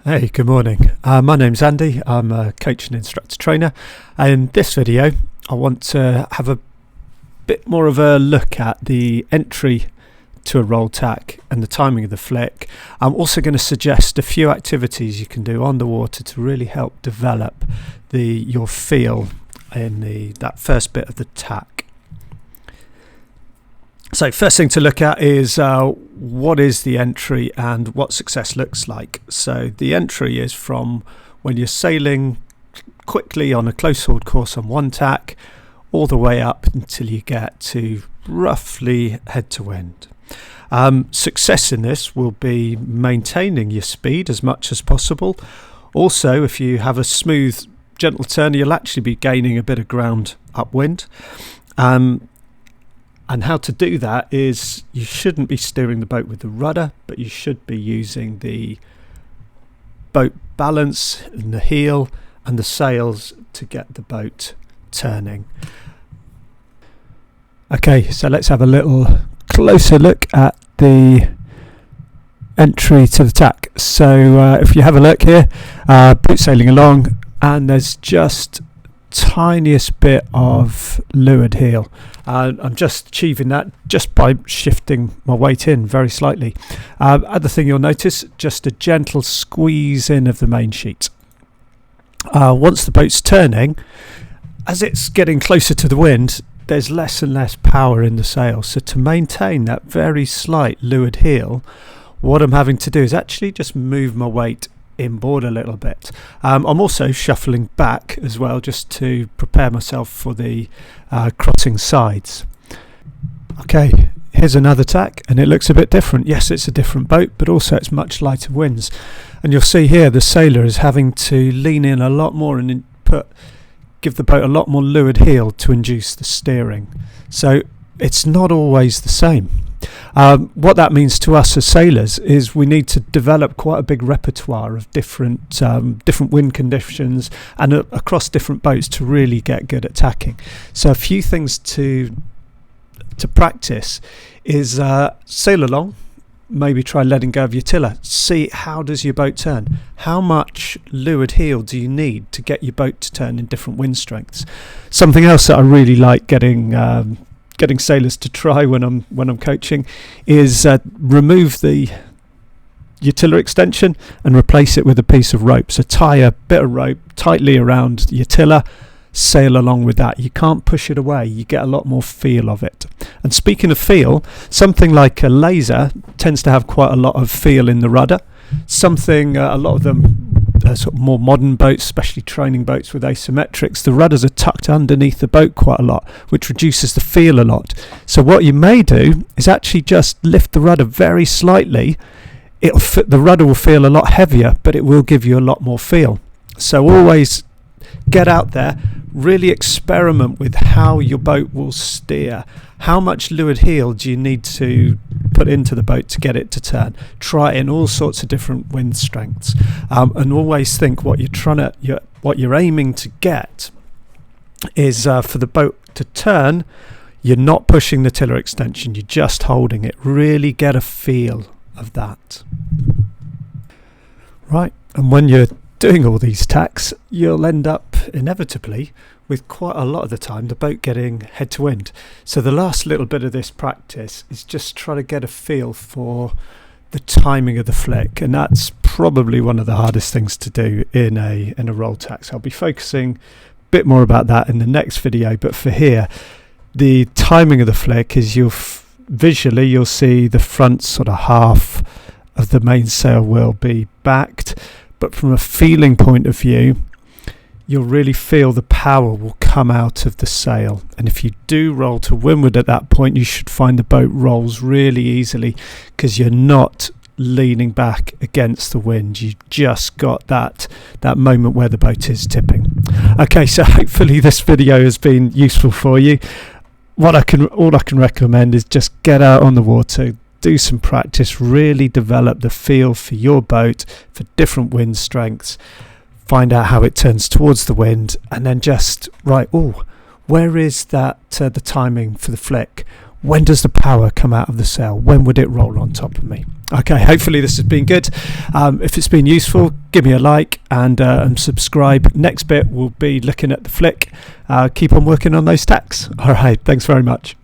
Hey, good morning. My name's Andy. I'm a coach and instructor trainer. And in this video, I want to have a bit more of a look at the entry to a roll tack and the timing of the flick. I'm also going to suggest a few activities you can do on the water to really help develop your feel in that first bit of the tack. So first thing to look at is what is the entry and what success looks like. So the entry is from when you're sailing quickly on a close hauled course on one tack all the way up until you get to roughly head to wind. Success in this will be maintaining your speed as much as possible. Also, if you have a smooth, gentle turn, you'll actually be gaining a bit of ground upwind. And how to do that is you shouldn't be steering the boat with the rudder, but you should be using the boat balance and the heel and the sails to get the boat turning. Okay, so let's have a little closer look at the entry to the tack. So if you have a look here, boat sailing along, and there's just tiniest bit of leeward heel. I'm just achieving that just by shifting my weight in very slightly. Other thing you'll notice, just a gentle squeeze in of the main sheet. Once the boat's turning, as it's getting closer to the wind, there's less and less power in the sail. So to maintain that very slight leeward heel, what I'm having to do is actually just move my weight inboard a little bit. I'm also shuffling back as well, just to prepare myself for the crossing sides. Okay, here's another tack, and it looks a bit different. Yes, it's a different boat, but also it's much lighter winds. And you'll see here the sailor is having to lean in a lot more and give the boat a lot more leeward heel to induce the steering. So it's not always the same. What that means to us as sailors is we need to develop quite a big repertoire of different wind conditions and across different boats to really get good at tacking. So a few things to practice is sail along, maybe try letting go of your tiller. See, how does your boat turn? How much leeward heel do you need to get your boat to turn in different wind strengths? Something else that I really like getting sailors to try when I'm coaching is remove your tiller extension and replace it with a piece of rope. So tie a bit of rope tightly around your tiller, sail along with that. You can't push it away. You get a lot more feel of it. And speaking of feel, something like a laser tends to have quite a lot of feel in the rudder. A lot of them sort of more modern boats, especially training boats with asymmetrics, the rudders are tucked underneath the boat quite a lot, which reduces the feel a lot. So what you may do is actually just lift the rudder very slightly. The rudder will feel a lot heavier, but it will give you a lot more feel. So always get out there, really experiment with how your boat will steer. How much leeward heel do you need to put into the boat to get it to turn? Try it in all sorts of different wind strengths, and always think what you're aiming to get is for the boat to turn. You're not pushing the tiller extension, you're just holding it. Really get a feel of that. Right, and when you're doing all these tacks, you'll end up inevitably with quite a lot of the time the boat getting head to wind. So the last little bit of this practice is just try to get a feel for the timing of the flick, and that's probably one of the hardest things to do in a roll tack. So I'll be focusing a bit more about that in the next video, but for here, the timing of the flick is visually you'll see the front sort of half of the mainsail will be backed, but from a feeling point of view, you'll really feel the power will come out of the sail. And if you do roll to windward at that point, you should find the boat rolls really easily because you're not leaning back against the wind. You just got that moment where the boat is tipping. Okay, so hopefully this video has been useful for you. All I can recommend is just get out on the water, do some practice, really develop the feel for your boat, for different wind strengths. Find out how it turns towards the wind, and then just where is that the timing for the flick? when does the power come out of the sail? When would it roll on top of me? Okay, hopefully this has been good. If it's been useful, give me a like and subscribe. Next bit we'll be looking at the flick. Keep on working on those tacks. All right, thanks very much.